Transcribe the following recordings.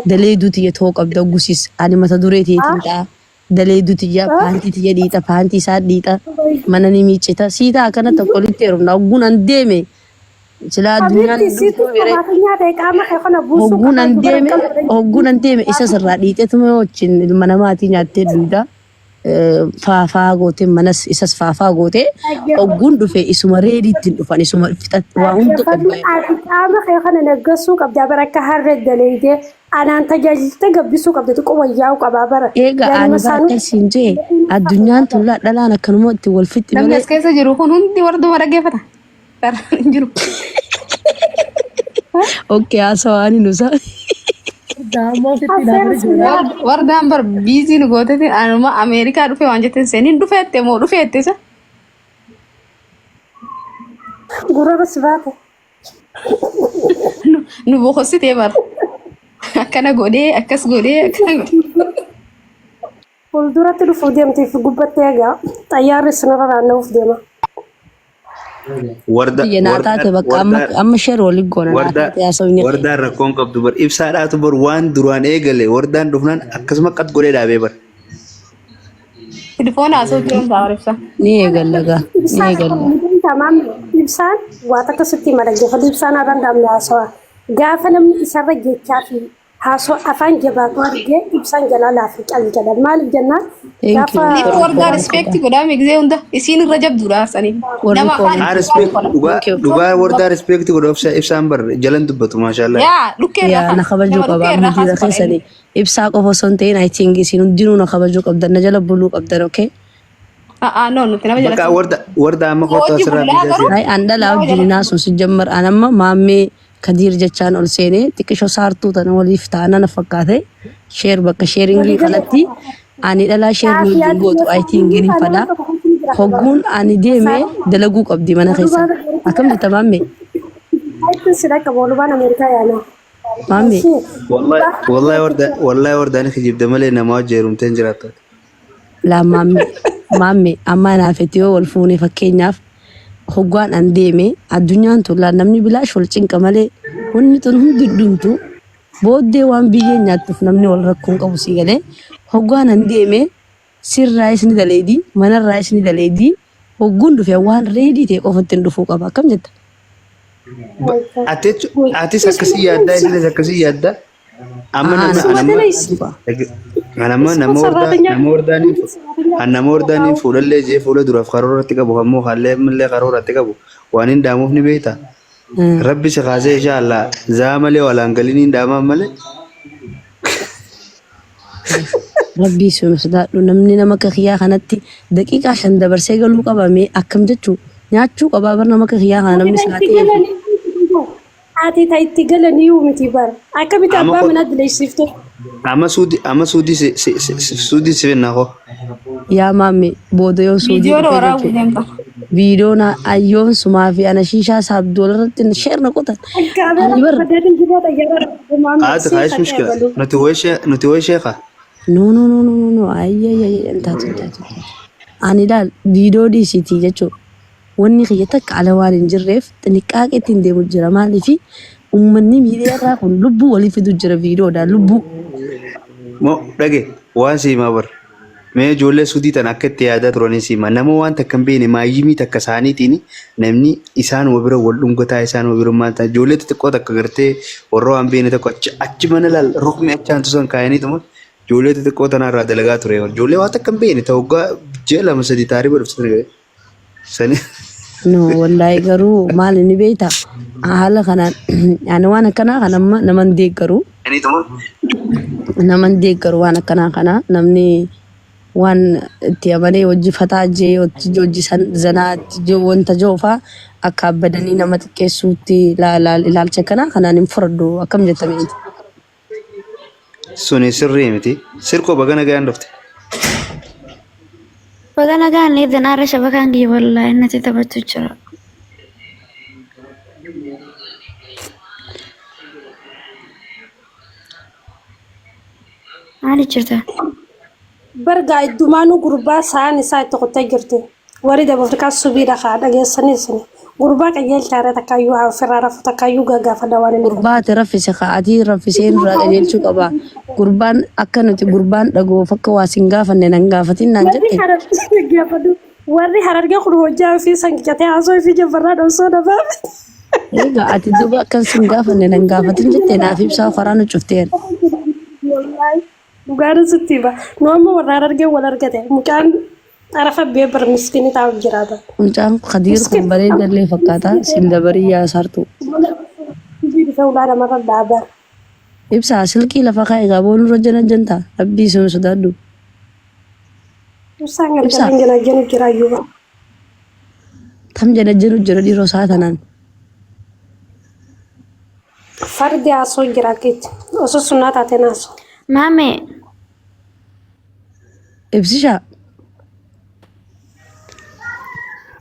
دليدو تيجي توك أبدا جوسيس أنا متى دريتي تنتا دليدو تيجي بانتي تيجي ديتا بانتي ساد ديتا mana ni miccita sita kana ta kolitteeru na gunan deeme sila addunyaan hoggunan deeme isa sirraa dhiixetuma wajjin ilma namaatii nyaattee duuda faafaa goote manas isas faafaa goote hogguun dhufe isuma reediittiin dhufan isuma fixatti waa hunda qophaa'e. Qaama kee kana naggasuu qabdaa bara akka harree daleedee anaan tajaajilta gabbisuu qabda xiqqoo wayyaa'u qabaa bara. Egaa ani bakka siin jee addunyaan tullaa dhalaan akkanuma itti wal fixi malee. Namni as keessa jiru kun hundi warduma dhaggeeffata. Karaan jiru. Okey haasawaan nusa. Wardaan bar biizii nu gootetti anuma Ameerikaa dhufee waan jetteen seeniin dhufeette moo dhufeette isa? Gurra bas baate. Nu boqossitee bar. Akkana godhee akkas godhee akkana godhee. Fuulduratti dhufuu deemteef gubbattee egaa xayyaarri sinirra naanna'uuf deema. Yenaataa bakka amma shero ligoona naataate haasawni. Wardaan rakkoon qabdu bar ibsaadhaatu bar waan duraan eegale wardaan dhufnaan akkasuma qat godhee dhaabee bar. Telefoon haasawuu jiran taa'aa ibsa. Ni eegallaga. Ni eegalla. Tamam ibsaan waa takka sitti madaggeeffatu ibsaan haadhaan daamne haasawaa. Gaafa namni isarra jechaa fi haasoo afaan jabaatu argee ibsaan jalaa laafi caljalan maaliif jennaan gaafa wardaa respect godhame gisee hunda isiin irra jabduudha sanii nama afaan respect dhugaa wardaa respect godhofsa ibsaan bar jalan dubbatu maashaallah yaa lukkee yaa na kabajuu qaba mudira keessanii ibsaa qofa son ta'in I think isiin hundinuu na kabajuu qabdan na jala buluu qabdan okay no nuti nama jala warda amma qotaa sirraa bijaasi ay andala wajjinaa sun sijammar anamma maammee kadir jechaan ol seenee xiqqisho saartuu tan waliif taana na fakkaate sheer bakka sheeringii kanatti ani dhalaa sheeringii gootu I think ni fada hogguun ani deeme dalaguu qabdi mana keessa akkam jetta maamme sida qaboolu baan Ameerikaa yaana maamme wallahi warda ni khijibda malee nama jeerumteen jiraata la maamme amma naafetiyoo wal fuune fakkeenyaaf hoggaan an deeme addunyaan tullaa namni bilaash wal cinqa malee wanni tun hundi dhumtu booddee waan biyyee nyaattuuf namni wal rakkoon qabu si galee hoggaan an deeme sirraa isni daleedii manarraa isni daleedii hogguun dhufe waan reedii ta'e qofatti dhufuu qaba akkam jetta. Atis akkasii yaaddaa isinis akkasii yaaddaa amma nama wardaaniin fuulallee jee fuula duraaf karooratti qabu ammoo haallee ammallee karooratti qabu waan hin daamuuf ni beektaa. Rabbi si kaasee inshaAllah zaa malee walaan galiniin daamaan malee. Rabbi sunu sodaadhu namni nama kiyyaa kanatti daqiiqaa 5 dabarsee galuu qabame akkam jechuu nyaachuu qabaa bar nama kiyyaa kana namni saatee. Ati taitti galanii miti bar akkamitti abbaa mana dileessiftu. Amma suudi sifenna ko. Yaa maame booda yoo suudi. Video na ayyoon sumaa fi ana shishaa saabduu irratti sheer na qotan. Aati kaayis mushkila nuti hoy sheekha. No ayya intaatu. Ani daal video dhiisitii jechuudha. Wanni kiyya takka ala waan hin jirreef xinniqaaqeetiin deemu jira maaliifi uummanni miidiyaa irraa kun lubbuu walii fidu jira viidiyoodhaan lubbuu. Moo dhage waan siimaa bar mee ijoollee suudii tan akka itti yaadaa turanii siimaa nama waan takka hin beekne maayyimii takka isaaniitiin namni isaanuma bira wal dhungataa isaanuma bira maal ta'a ijoollee xixiqqoo takka gartee warra waan beekne tokko achi mana laal rukmi achaan tusan kaayaniituma ijoollee xixiqqoo tanarraa dalagaa ture ijoollee waan takka hin beekne ta'u jee lama sadii taarii badhufsatan sani. No wallahi garuu maal ni beekta haala kanaan ani waan akkanaa kana naman deeggaru waan akkanaa kana namni waan itti amanee hojii fataa jee hojii zanaa wanta joofaa akka abbadanii nama xiqqeessuutti ilaalcha kanaa kanaan hin fudhadhu akkam jettamee. Suni sirrii miti sirkoo bagana ga'an dhufte. Bagana ga'an leedan arra shabakaan gii wallahi innati taphatu jira. Maali jirta? Bargaa iddumaanuu gurbaa sa'aan isaa itti qottee jirti. Warri dabarkaa subiidha kaa dhageessanii sini. gurbaa qajeelchaadha takkaayyuu haa ofirraa rafu takkaayyuu gaggaafa waan inni Gurbaate raffise ka'atii raffiseen dura qajeelchuu qaba. Gurbaan akka nuti gurbaan dhagoof akka waa sin gaafanne nan gaafatin naan jedhe. warri harargee kun hojjaa fi sanqicatee haasoo fi jabbarraa dhoosoo dhabaaf. Egaa ati duuba akkan sin gaafanne nan gaafatin jettee naaf ibsaa karaa nu cufteera. Dhugaadha sitti hiba. Nu amma warra harargee wal argate mucaan arafa beebar miskiini taa'uuf jiraata. Mucaan Khadiir kun bareedallee fakkaata sin dabarii yaasartu. Dhufee ulaadha mata dhaabaa. Ibsaa silkii lafa kaa'e egaa boonu irra jana jantaa rabbii sun sodaadhu. Ibsaan galgalaan jala jenu jira iyyuu. Tam jana jenu jira dhiiroo isaa tanaan. Fardi haasoo jira keetti. Osoo sunnaa taateen haasoo. Mame, Ibsishaa.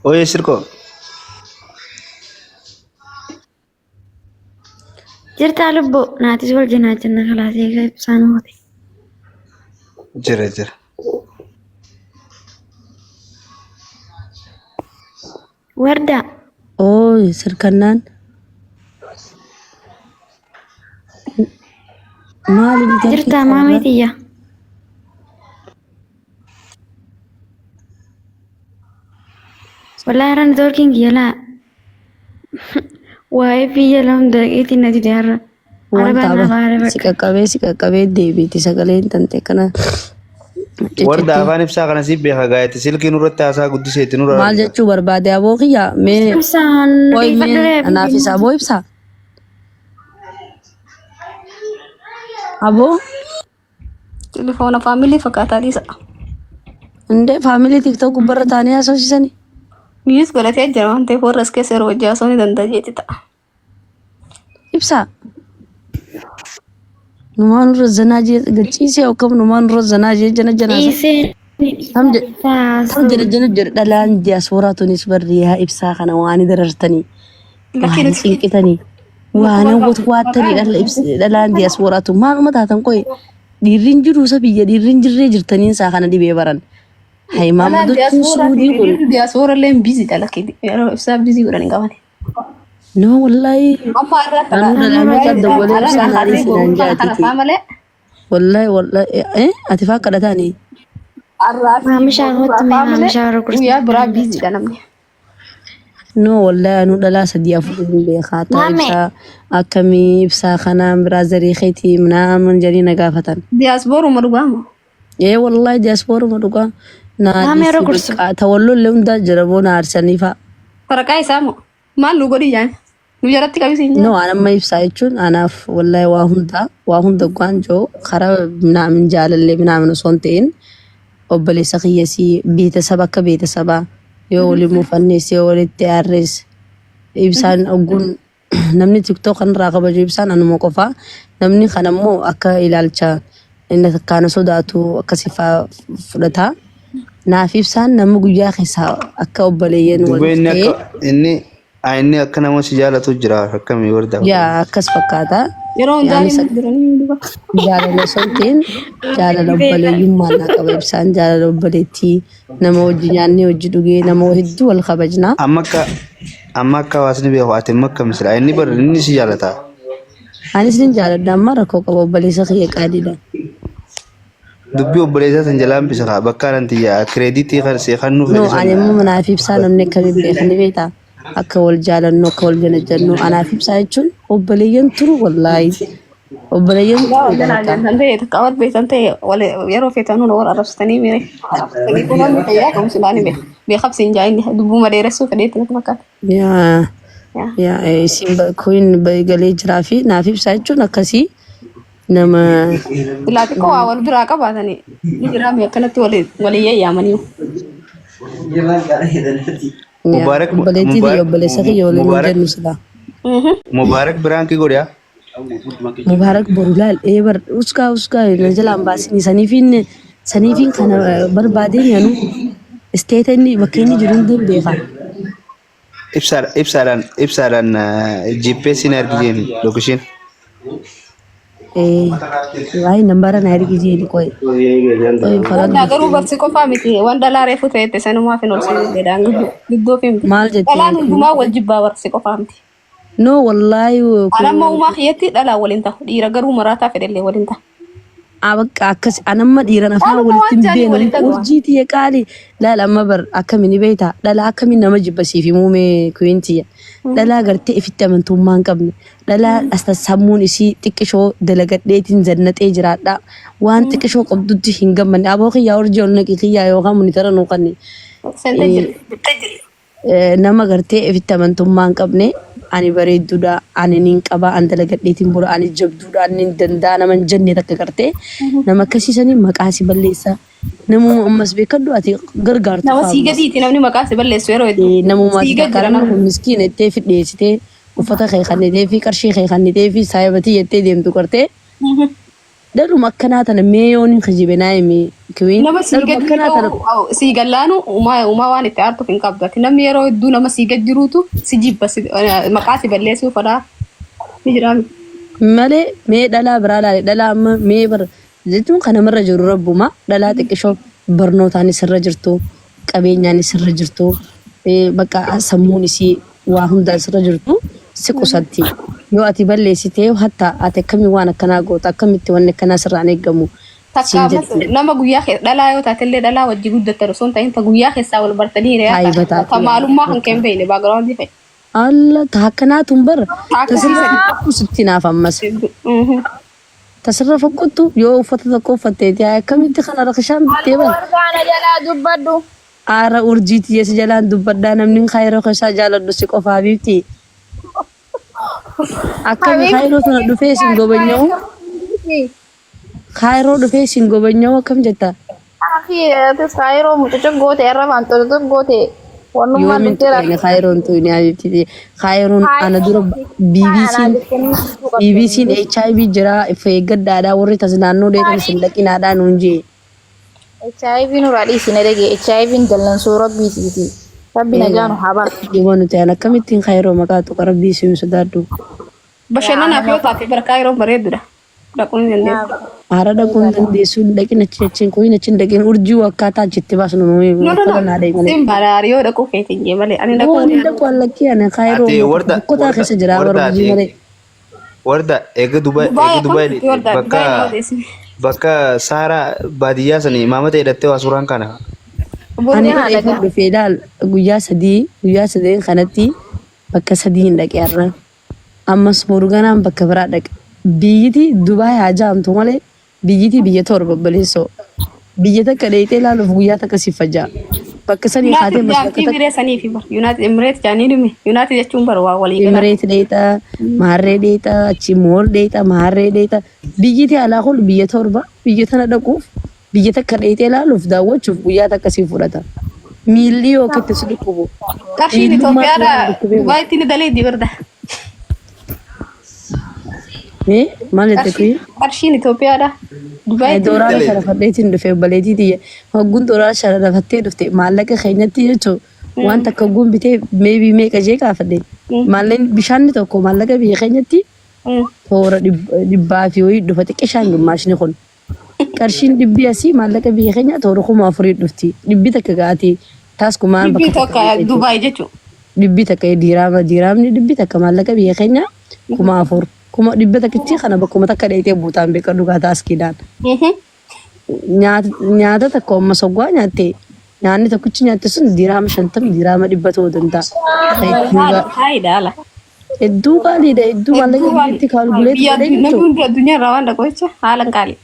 Oye sirko. jirta lubbu naatis wal jinaa jenna kalaasee egaa ibsaan moote. Jira. Warda, Oo sirkannaan. Maali jirta maameetiyya. Wallahi ran networking yala. Waa'ee biyya lam daqiiqtii nati deerra. Wanta si qaqqabee deebiiti sagaleen tante kana. Warda afaan ibsaa kana siif beeka gaayete silkii nurratti haasaa guddiseetti nurra. Maal jechuu barbaade aboo kiyya mee Ibsaan Oy mee anaaf isa aboo ibsaa. Aboo Telefoona faamilii fakkaataa dhiisa. indee faamilii tiktok gubbarra taanii haasofsiisanii. Biyyis godhatee jira waan ta'eef warra as keessa yeroo hojii haasoo ni danda'a jeeti ta'a. Ibsaa. Numaan irra zanaa jee gachiisee akkam numaan irra zanaa jee jana jana. dhiisee. Tam jana jana jira dhalaan diyaasooraa tunis barri haa ibsaa kana waan darartanii. Waan cinqitanii. Waan hawwatu waattanii dhalaan diyaasooraa tun maaluma taatan qoye. Dhiirriin jiru isa biyya dhiirriin jirree jirtaniin isaa kana dhibee baran. Hai maamudduun suudii kun. Diyaaspoora illee biizii dhalakki yeroo ibsaa biizii godhan hin qaban. No wallahi. Amma irraa Anu dalamee kan dawwalee ibsaan haarii sidaan jaatiti. Wallahi ati faa kadhataanii. Maamishaa kootti mee maamishaa warra gurgurtaa. Guyyaa biraa biiziidha namni. No wallahi anu dhalaa sadii afur beekaa ta'e ibsaa akkamii ibsaa kanaan biraazarii keetii minaaman jedhanii na gaafatan. Diyaaspooruma dhugaamu. Wallahi diyaaspooruma dhugaa. Maamee yeroo gursu. Tawalloo illee hundaa jira boona aarsaniifa. Faraqaa isaa moo maal nu godhi jaan? Nu jaratti qabisiin jaan. No anamma ibsaa jechuun anaaf wallahi waa hunda gwaan joo karaa minaamin jaalallee minaamin osoo hin ta'in obboleessa kiyyasii beetasaba akka beetasabaa yoo waliin muufannees yoo walitti aarrees ibsaan ogguun namni tiktok kanarraa kabaju ibsaan anuma qofaa namni kanammoo akka ilaalcha inni takkaana sodaatu akkasifaa fudhata. Naaf ibsaan nama guyyaa keessaa akka obboleeyyan waliin ta'e. Inni akka nama si jaalatu jira akkamii warda. Yaa akkas fakkaata. Yeroo hundaa hin jiranii dhuga. Jaalala sontiin jaalala obboleeyyummaa naa qaba ibsaan jaalala obboleettii nama hojii nyaannee hojii dhugee nama hedduu wal kabajnaa. Amma akka hawaasni beeku ati immoo akkamisira inni bara inni si jaalata. Anis ni jaaladha amma rakkoo qaba obboleessa kiyya qaadiidha. Dubbii obboleessa san jalaan bisa bakka nanti yaa kireeditii kan see kan nuuf. No ani immoo manaaf ibsaa namni akkamiin beekanii beektaa akka wal jaalannu akka wal janajannu anaaf ibsaa jechuun obboleeyyan turu wallaahi obboleeyyan turu Kan ta'e qabat beektan ta'e yeroo feetanuu na warra arrabsitanii miire. Dhiibbaan fayyaa qabu silaani beekamsiin jaayinni dubbuma dheeressuu fedheetti natti fakkaata. Yaa isin kun galee jiraa fi naaf ibsaa jechuun akkasii nama. Bilaa xiqqoo waa wal biraa qabaatanii ni jiraame akkanatti walii yayyaamanii. Obboleettii fi obboleessa kiyya waliin jennu silaa. Mubaarak biraan ki godhaa. Mubaarak borulaal eebar uskaa na jalaan baasini saniifiin kana barbaadeen yaanu isteeta inni bakka inni jiru hundi beekaa. Ibsaadhaan GPS hin arginu lookishiin. Waa'ee nambara na ergi jeeli qoy. Wanda garuu barsi qofaa miti wanda laaree futeette sanumaaf hin olsee jedhaan gidduu fi miti. Maal jettee? Dhalaan hundumaa wal jibbaa barsi qofaa miti. No wallahi Anamma uumaa kiyyatti dhalaa waliin ta'a. Dhiira garuu maraataa fedhellee waliin ta'a. abakka akkas anamma dhiiran afaan walitti beenu urjiiti ya qaali laala amma bar akkamiin beeyta dhala akkamiin nama jibbasiif muume kuintiya dhala gartee ifitti amantummaan qabne dhala asta sammuun isii xiqqishoo dalagadheetiin jannatee jiraadha waan xiqqishoo qabdutti hin gammanne aboo kiyyaa urjii ol naqi kiyyaa yookaan munitara nuu qanne nama gartee ifitti amantummaan qabne ani bareedduudha ani nin qaba an dalagadheetiin bula ani jabduudha ani danda'a nama jannee takka gartee nama akkasiisanii maqaasi balleessa namu ammas beekaddu ati gargaartu nama sii gadiiti namni maqaasi balleessu yeroo hedduu namu maati karama miskiin ettee fidheessitee uffata kee kannitee fi qarshii kee kannitee fi saayibatii jettee deemtu gartee daruma akkanaa tana meeyoon hin kajibe naayimi kiwiin nama sii gadi sii gallaanu uumaa waan itti aartuuf hin qabdati namni yeroo hedduu nama sii gad jiruutu si jibba maqaasi balleessuu fadhaa ni jiraami malee mee dhalaa biraa laale dhalaa amma mee bar jechuun kan namarra jiru rabbuma dhalaa xiqqishoo barnootaan isirra jirtu qabeenyaan isirra jirtu bakka sammuun isii waa hunda isirra jirtu si qusatti yoo ati balleessitee hatta ati akkami waan akkanaa goota akkamitti waan akkanaa sirraan eeggamu nama guyyaa dhalaa yoo taatellee dhalaa wajji guddatta osoo hin ta'in ta guyyaa keessaa wal bartanii hiriyaa ta maalummaa kan keen beekne baagiraawundi fa'i. Alla ta akkanaatuun bara tasirra sitti naaf ammas tasirra fokkottu yoo uffata tokko uffatteeti akkamitti kana rakishaan bittee bara. Wargaana jalaa dubbadhu. Aara urjiiti yeesi jalaan dubbaddaa namni kaayiroo keessaa jaaladhu si qofaa biifti. Akkami kaayiroo tana dhufee sin gobanya'u kaayiroo dhufee sin gobanya'u akkam jetta Akhi kaayiroo mucucuk goote irra maantoltu goote wannummaa dhufeera kaayiroon tu ni abibti kaayiroon ana dura BBC'n HIV jira ifa eeggaddaadhaa warri tasnaannoo deetan sin dhaqinaadhaa nuun jee HIV nurraa dhiisine dhage HIV'n dallansuu rabbiitiiti rabbi najaanu habar dhiboo nuti an akkamittiin kaayiroo maqaa tuqa rabbii siin sodaadhu Bashannanaaf yoo taate bara kaayiroon bareeddudha. Dhaquun hin dandeessu. Haara dhaquun dandeessuun dhaqin achi achiin kuyin achiin dhaqin urjii akkaataa achitti baasnu nuyi No. Sim baraari yoo dhaquu feetiin jee malee ani dhaquu Waan dhaqu allakkii ana kaayiroo kota keessa jira bara urjii malee. Warda eega Dubai bakka Saaraa baadiyyaa sanii maamata hidhattee waa suuraan kana. Ani dhaqee dhufee daal guyyaa sadii kanatti bakka sadii hin dhaqee arra. Ammas boruganaan bakka biraa dhaqe. Biyyiti Dubai haa jaamtu malee biyyiti biyya torba baleessoo. Biyya takka dheeyitee ilaaluuf guyyaa takka si fajjaa. Bakka sanii kaatee Yuunaayitid Emirates sanii fi bara Yuunaayitid Emirates jaanii dhume Yuunaayitid jechuun bara waa walii gala. Emirates dheeyita, maarree dheeyita, achi mool dheeyita, maarree dheeyita. Biyyiti alaa kun biyya torba biyya tana dhaquuf biyya takka dheeyitee ilaaluuf daawwachuuf guyyaa takka si fudhata. Miilli yoo kitti si dhukkubu. Qarshiin Itoophiyaadha Dubaayitti ni dalee dibarda. Maal jette kuyi? Qarshiin Itoophiyaadha Dubaayitti Dooraa sharafadheetiin dhufe baleetiiti hogguun dooraa sharafattee dhufte maallaqa keenyatti jechuun waan takka hogguun bitee meebii meeqa jee kaafadhe maalleen bishaanni tokko maallaqa biyya keenyatti toora dhibbaa fi wayii dhufa xiqqishaan gimmaashni kun qarshiin dhibbi asii maallaqa biyya keenya toora 4,000 dhufti dhibbi takka gaati taas kumaan Bibbii tokko Dubaay jechuudha. dhibbi takka diiraamni dhibbi takka maallaqa biyya keenya 4,000 kuma dhibba takkichi kana bakkuma takka dheeyitee buutaan beeka dhugaataa askiidhaan. Nyaata takka amma soggaa nyaatte nyaanni tokkichi nyaatte sun diiraama 50 diiraama 100 ta'uu danda'a. Faayidaala. Hedduu qaaliidha hedduu maallaqa biyyatti kaalkuleetii godhee Namni jechuudha. hundi addunyaa irraa waan dhaqu jecha haala qaali.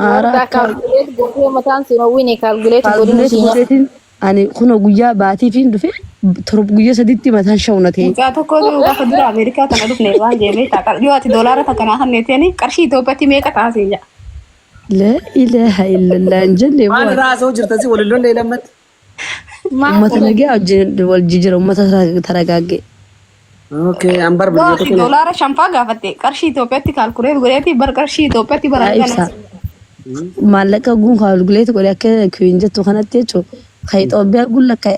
Haaraa kaalkuleet gootee mataan siin hawwine kaalkuleet godhinu siin kaalkuleetiin ani kun guyyaa baatii fi dhufe guyyaa sadiitti mataan shawna ta'e. Mucaa tokko gaafa dura Ameerikaa kana dhufne waan jeemee ta'a. Yoo ati doolaara takka naa hanneeteen qarshii Itoophiyaatti meeqa taasise jaa. La ilaha illallah hin jenne Waan raasoo jirtasi walilloon leelammatti. uummata nagaa wajjin wal jijjiira uummata taragaagge. Okay, an Yoo barbaadu. ati doolaara shanfaa gaafatte qarshii Itoophiyaatti kaalkuleet godheeti bar qarshii Itoophiyaatti Ibsa baraagan. maallaqa gun kaalkuleetii godhe akka kiwiin jettu kanatti jechuun kan Itoophiyaa gulla ka'e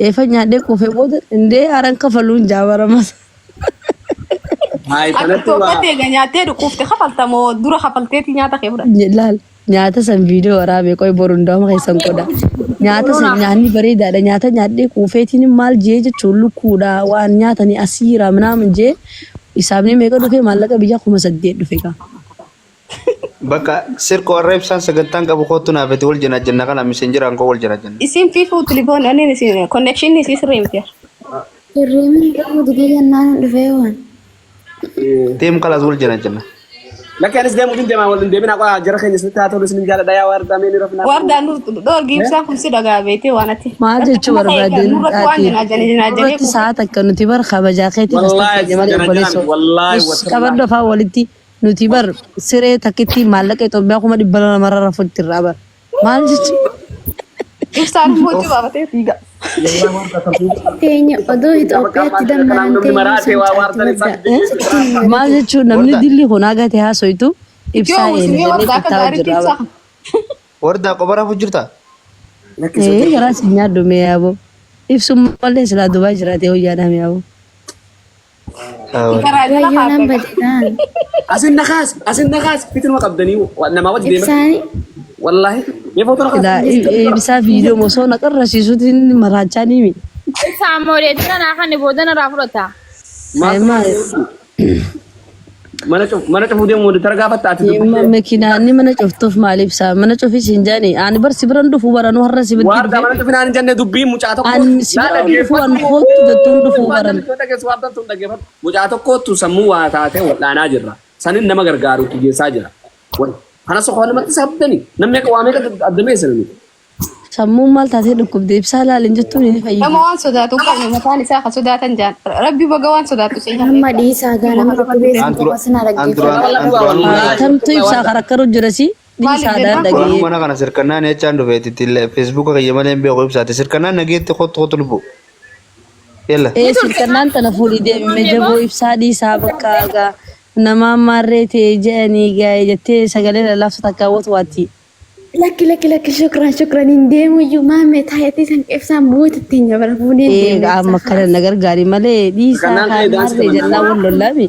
eefa nyaadhee kuufee booda indee haaraan kafaluun jaabaramas. Hai Akka kanatti Itoophiyaatti egaa nyaattee dhukkufte hafaltamoo dura hafalteeti nyaata kee fudhatte. Laal nyaata san viidiyoo waraabee qoy boru hundaama keessan qoda. Nyaata san nyaanni bareedaadha. Nyaata nyaadhee quufeetiin maal jee jechuun lukkuudha waan nyaatanii asiira minaamin jee isaafni meeqa dhufee maallaqa biyya 8,000 dhufe kaa. Bakka sirko warra ibsaan sagantaan qabu kootu naafete wal jina jenna kana misenjiraan koo wal jina jenna. Isin fiifuu tilifoon ani isin connection isin sirreemte. Hirriimin qabu digee jennaan dhufee waan. Teem kalas wal jina jenna. Lakki anis deemu din deemaa waliin deemina qaa jara keenya sitti haa tolu isin jaaladha yaa warda mee ni rafna. Wardaan dhoorgi ibsaa kun si dhagaa beekte waan ati. Maal jechuu barbaadeen irratti sa'aat akka nuti bar kabajaa keetiin asxaa malee obboleessoo qabaddu afaan walitti nuti bar siree takkitti maallaqa Itoophiyaa 200 namarra rafutti irraa bar maal jechuu ibsaan mootii baafatee fiiga. Keenya odoo Itoophiyaatti dammarantee maal jechuu namni dilli kun agatee haasoitu ibsaa eenyuudhaan eeggataa jira. Wardaa qobara fujjirta. Garaa si nyaaddu mee yaaboo ibsuma mallee silaa Dubaay jiraatee hojjaadha mee yaaboo. Wayyoonan badeedhaan. Asin nakaas fitinuma qabdanii nama wajji deema. Ibsaanii. Wallahi mee footoo nakaas. Ibsaa viidiyoo mosoo naqarrasiisuutiin maraachaa ni mi. Ibsaa moodeetiin kan boodana irraa fudhata. Mana cufuu deemu waliin targaafatta ati. Makiinaan mana cuftuuf maal ibsaa mana cufis hin jaani ani bar si biran dhufuu baran warra si bitti. Warda mana cufinaan hin jenne dubbii mucaa tokko. Ani si biran dhufuu an kootu dattuun dhufuu baran. Mucaa tokkootu sammuu waa taatee wal'aanaa jirra. Sanin nama gargaaru kiyyeessaa jira. Kana soqoon namatti sabdanii namni akka waa meeqa addamee sananii. Sammuun maal taatee dhukkubdee ibsaa laalin jettuun ni fayyadu. Nama waan sodaatu qabne mataan isaa kan sodaatan jaan rabbi baga waan sodaatu si Amma dhiisaa gaana murteessan qofasin dhaggeeffatu. Tamtu ibsaa karakkaru jirasi dhiisaadhaan dhagee. Mana kana sirkannaan echaan dhufeetti feesbuuka kayya malee hin beeku ibsaate sirkannaan nageetti kottu lubu. Yalla. Sirkannaan tana fuudhii deemee jaboo ibsaa dhiisaa bakka gaa nama marree ta'ee jedhanii gaa'ee jettee sagalee lallaafsa takkaawwatu waatti. Laki shukran hin deemu iyyuu maamee taa'eetii san ibsaan buutatti hin jabara fuudhee deemu. Amma kana na gargaari malee dhiisaa kan marree jallaa wal lollaame.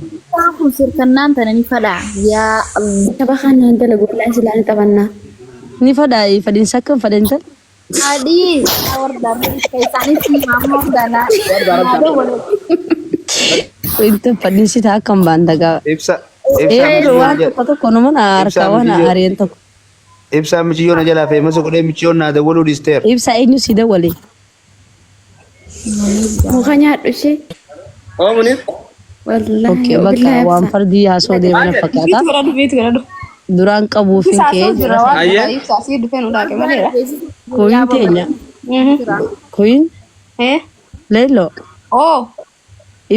Kun sirkannaan tana ni fadhaa yaa tapha kanaan dalagu filaa isilaan taphannaa. Ni fadhaa fadhiinsa akkam fadhiinsa. Adii wardaan isaanitti maammoo danaa. Itu fadhiinsi ta'a akkam baandagaa. Ibsa. Waan tokko nama na harkaa waan aareen tokko. Ibsa michiyoon jalaa feemasa godhee michiyoon naa dawwaluu dhiisteera. Ibsa eenyu si dawwale. Muka nyaadhu ishee. Oomuniif. Wallaahi. Okkee bakka waan fardii haasoo deeman fakkaata. Duraan qabuufin kee jira. ibsaa si dhufee nu dhaaqe maleera. Koyin teenya. Koyin. Leelo. Oo.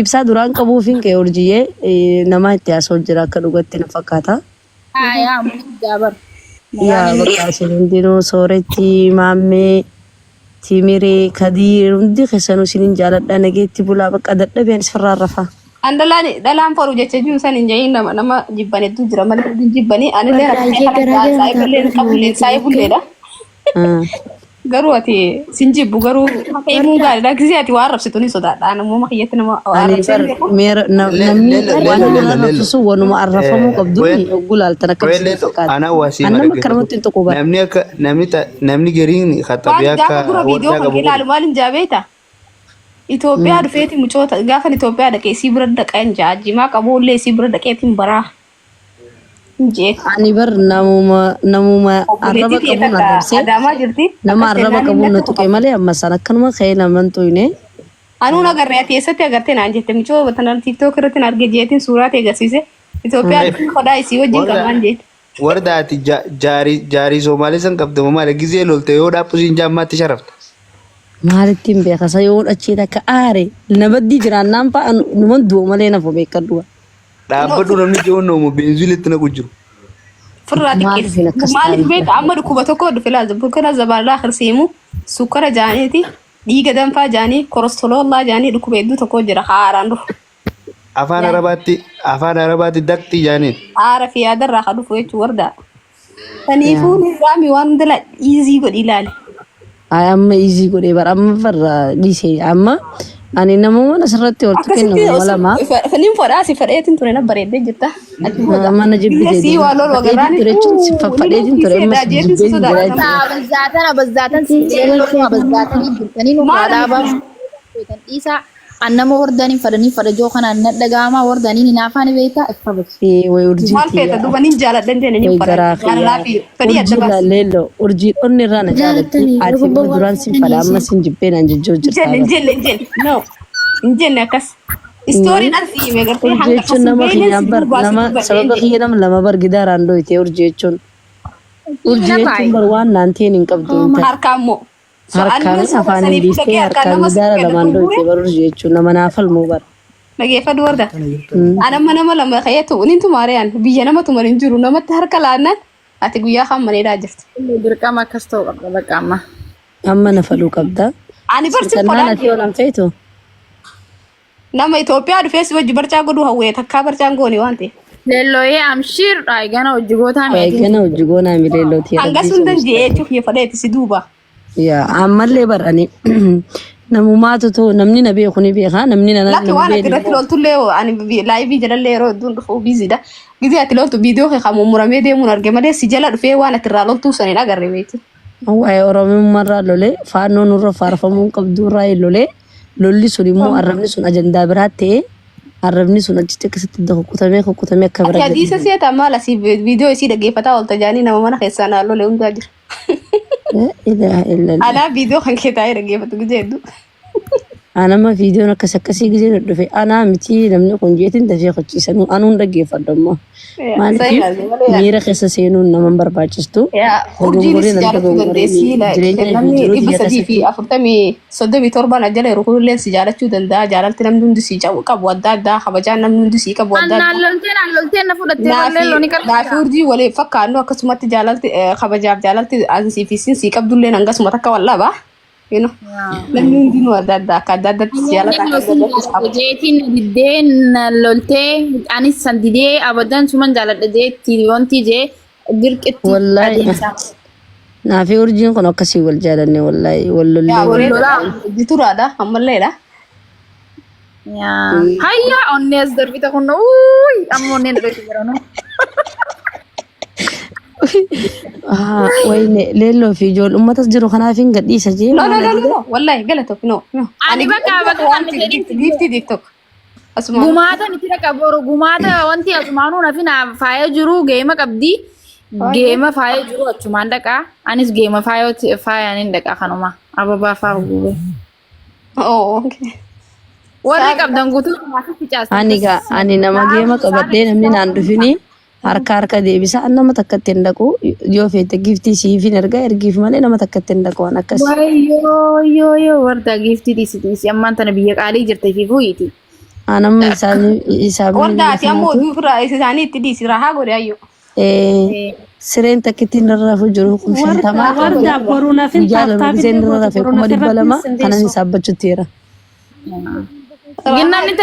Ibsaa duraan qabuufin kee urjiyee nama itti haasoo jira akka dhugatti na fakkaata. Yaa jaabar. Yaa bakka isin hundinuu sooretti maammee timiree kadiir hundi keessanuu isinin jaaladha nageetti bulaa bakka dadhabeen isirraa rafaa. An dhalaan foruu jecha jiru san hin jahiin nama jibban hedduu jira malee jibbanii anillee rakkoo saayee bulleedha. Garuu ati sin jibbu garuu akka himuu gaariidha gisee ati waan rabsitu ni sodaadha namuma kiyyatti nama namni waan arrabsu wanuma arrafamuu qabdu gulaaltan akka nama karamatti hin tokko bara. Namni gariin khattabii akka gaafa viidiyoo kan ilaalu maal hin jaabeeta. Itoophiyaa dhufeeti mucoota gaafa Itoophiyaa dhaqee si bira dhaqeen jaajimaa qabuullee si bira dhaqeetiin baraa. Ani bar namuma arraba qabuun arrabsee nama arraba qabuun na tuqee malee amma san akkanuma ka'ee naman tuyne. Anuun agarree ati eessatti agartee naan jette michoo tanaan tiiktook irratti argee jeetiin suuraa ta'e agarsiise Itoophiyaa qodaa isii wajjin qabaan jeeti. Warda ati jaarii Somaalee san qabdamu maali gizee lolte yoo dhaabbusiin jaammaatti sharafta. Maalittiin beekasa yoo dhacheeta akka aare nabaddii jiraannaan fa'a numan du'u malee nafu beekadhuwa. Dhaabbadhu namni jiruun noomu beenzilitti na gujjiru. Furraa xiqqeessi. Maaliif beeka amma dhukkuba tokko dhufe laazza bukkana zabaarraa hirsiimu sukkara jaaniiti dhiiga danfaa jaanii korostoloolaa jaanii dhukkuba hedduu tokko jira haaraan dhufu. Afaan Arabaatti dakti jaaniin. Haara fi yaadarraa ka dhufu jechuun wardaa. Kaniifuu nizaamii waan hundala iizii godhi ilaali. Amma iizii godhee bara amma farra dhiisee amma Ani namoota asirratti walitti kennu malama. Faniin fodhaa si fadheetiin ture na bareeddee jirta. Mana jibbite. Si waa lol wagarraan. Si faffadheetiin ture ammas jibbeen jira. Abazzaatan siiloo abazzaatan jirtanii nu dhaabaa. Isa annama wardanii fadanii fadajoo kana dhagaama wardanii ni naafaan beekaa ifa bakki. Way urjii. Maal feeta duba nin jaaladhan deene nin fadha. Jaalalaa fi fadhii adda baasa. Urjii laalleelloo urjii onni irraa na jaalatti. Ati immoo duraan sin fadha ammas sin jibbeen an jejjoo jirta. Injenne. No. Injenne akkas. Istooriin as hime gartee hanga jechuun nama kiyyaan bar nama sababa kiyya nama lama bar gidaaraan dhoyte urjii jechuun. Urjii jechuun bar waan naanteen hin qabdu. Harkaan moo. Harkaan afaaniin dhiistee harkaan gidaara lamaan dhoyte bar urjii jechuun nama naafalmuu bar. Dhageeffadhu warda. Anamma nama lama kayyetu unintu maariyaan biyya nama tuman hin jiru namatti harka laannan ati guyyaa kan maneedhaa jirti. Dirqama akkas ta'u qabda bakka amma. Amma na fadhuu qabda. Ani barsi Kannaan ati oolan feetu. Nama Itoophiyaa dhufee si wajji barcaa godhuu hawwee takkaa barcaan goone waan ta'eef. Leellooyee amshir dhaayigana hojjigootaa meetii. Eegana hojjigoonaa mileellooti. Hanga sun danda'ee jechuuf yoo fadheeti si duuba. Yaa ammallee barani namumaatu too namni na beeku ni beekaa namni na Laki waan ati irratti loltullee ani laayivii jalallee yeroo hedduun dhufu biizidha. Gizee ati loltu viidiyoo kee kan mummuramee deemuun arge malee si jala dhufee waan ati irraa loltuu saniin agarre beekti. Waa'ee Oromummaarraa lolee faannoo nurra faarfamuu qabduurraa lolee lolli sun immoo arrabni sun ajandaa biraa ta'ee arrabni sun achitti akkasitti kukkutamee akka bira. Ati hadiisa seeta maal asii viidiyoo isii dhaggeeffataa oolta jaanii nama mana keessaa naa lolee hundaa jira. Anaa viidiyoo kan kee taa'ee dhaggeeffatu gizee hedduu. Anama viidiyoon akkasii gizee dhufe anaa miti namni kun jeetiin dafee qochiisanuu anuun dhaggeeffadhu ammoo. Maaliif miira keessa seenuun nama barbaachistu. Urjiinis jaalachuu dandeessi. Namni 347 ajjala yeroo kunillee si jaalachuu danda'a. Jaalalti namni hundi si qabu adda addaa kabajaan namni hundi si qabu adda addaa. Lolteen na fudhattee wallee looni qarqara. Naafi urjii waliin fakkaannu akkasumatti jaalalti kabajaaf jaalalti ansii fi si qabdullee hangasuma takka wallaba. Namni hundinuu adda addaa akka adda addaatti si jaalata. Jeetiin diddeen loltee anis san didee abadan suman jaaladha jeetti wanti jee dirqitti adeemsa. Naafi urjiin kun akkasii wal jaalanne wallaahi wal lollee. Bituraadha ammalleedha. Hayya onnees darbita kun amma onneen dhaggeeffatu jiran. Wayne leelloo fi ijoollee uummatas jiru kanaaf hin gadhiisa jee. No wallahi galatof no. Ani bakka wanti gifti TikTok. Gumaata miti dhaqa boru gumaata wanti asumaanuu nafina faaya jiru geema qabdi. Geema faaya jiru achumaan dhaqa. Anis geema faaya nin dhaqa kanuma ababaa faa gube. Oh okay. Warri qabdan guutuu maatii caasa. Ani nama geema qabadhee namni naan dhufini. Harka deebisa nama takkatti hin dhaqu yoo feete giftii siifin ergaa ergiif malee nama takkatti hin dhaqu waan akkas. Yoo warda giftii dhiisiti ammaan tana biyya qaalii jirtee fi fuuyiti. Anamma isaa wardaati ammoo duufirraa isaanii itti dhiisi rahaa godhe ayyoo. Sireen takkittiin rarraafu jiru kun shantamaa warda boruuna fi jaalala giseen rarraafe 200 kanan hisaabbachuutti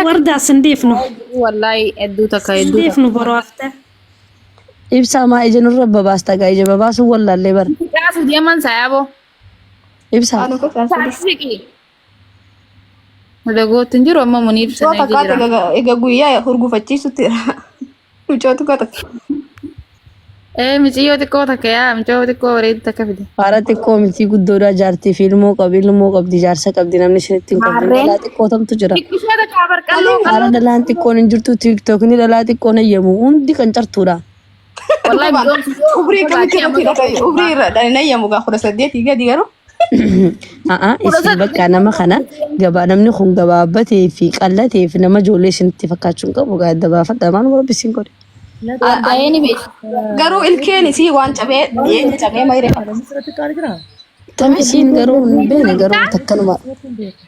warda sindiifnu wallahi hedduu takka hedduu sindiifnu boroo hafte. Ibsa maa ija nurra babaasta gaa ija babaasu wallaallee bara. Kaasu deeman saayabo. Ibsa. Dagootin jiru amma muni ibsa na jira. Ega guyyaa hurgufachiisutti mucootu kota. Miciyoo xiqqoo takka yaa miciyoo xiqqoo bareedu takka fide. Haara xiqqoo mitii guddoodhaa jaartii fi ilmoo qabdi jaarsa qabdi namni isinitti hin qabdi dhalaa xiqqoo tamtu jira. Haara dhalaan xiqqoon hin jirtu tiiktookni dhalaa xiqqoon eeyyamu hundi kan cartuudha. Ubrii kamitti ubrii dhalina eeyyamu gaa 18 gadi garuu. Isin bakka nama kana namni kun gabaabbatee fi qallatee fi nama ijoollee isinitti fakkaachuun qabu gaa adda baafadha maan warabbisiin godhe. Garuu ilkeen isii waan cabee mayree Tammi isiin garuu hin beekne garuu takkanuma.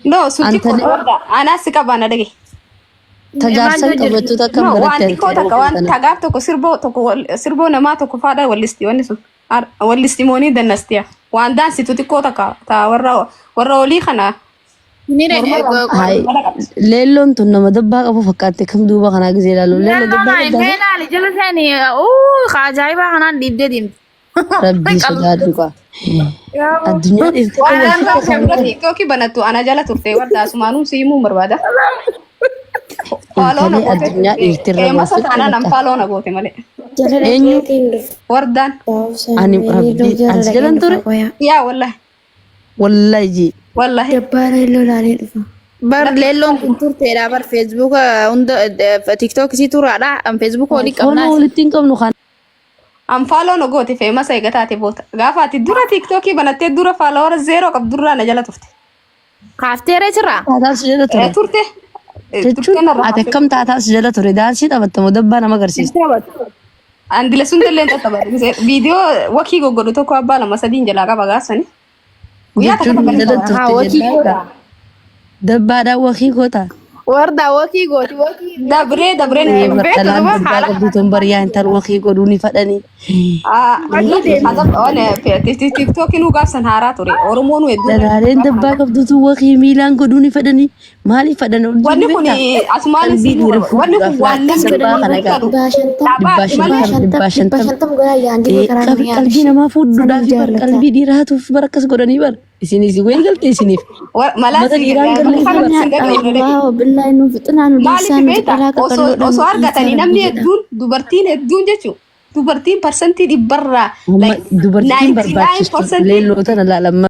No suuti kun anaas qabaan adage. Tajaajila qabatu takka waan xiqqoo takka waan tagaaf tokko sirboo namaa tokko faadha wallisti wanni sun wallisti moonii dannastiya waan daansitu xiqqoo takka warra olii kana. Leelloon tun nama dabbaa qabu fakkaatti kam duuba kanaa gisee ilaalu. Leelloo dabbaa qabda. Jala seeni ajaa'ibaa kanaan dhiibdee deemti. Rabbi sodaadhu qaba. Addunyaan irti Waan irraa TikTok banattu ana jala turte warda sumaanuu siimuu barbaada. Faaloo na goote. addunyaa dhiirtirra Masa taanaan an faaloo na goote malee. Wardaan. ani rabbi ansi jalan ture Yaa wallahi. wallahi Wallahi. Bar leelloon kun turteedha bar Facebook hunda TikTok si turaadha an Facebook olii foon qabnaa. walitti hin qabnu kan An faaloo na goote feemasa eegataate boota. Gaafa ati dura TikTok banattee dura faaloora 0 qab durraa na jala turte. Kaafteeree jira. taataas jala ture Turte. jechuun ati akkam taataas jala ture daansii taphattamu dabbaa nama agarsiisa Andile sun dalleen tattabaate. Viidiyoo wakii goggodhu tokko abbaa lama sadiin jalaa qaba gaasani. Guyyaa takka jechuun jala takka. Wakii turte goota. dabbaadhaan wakii goota Warda wakii gooti wakii. Dabree ni beektu talaan duba dubbaa haala. qabduuton bariyaa intal wakii godhuu ni fadhanii TikTok nu gaafsan haaraa ture. Oromoon hedduu. dagaaleen dabbaa qabduutu wakii miilaan godhuu ni fadhanii maaliif fadhan Wanni kun asumaan wanni kun waan namni qalbii namaa fuudhuudhaaf qalbii dhiiraatuuf barakkas godhanii bar isinis wayii galte isiniif Maaliif osoo argatanii namni hedduun dubartiin hedduun jechuun dubartiin parsantii dhibbarraa dubartiin barbaachistu leelloota na laalamma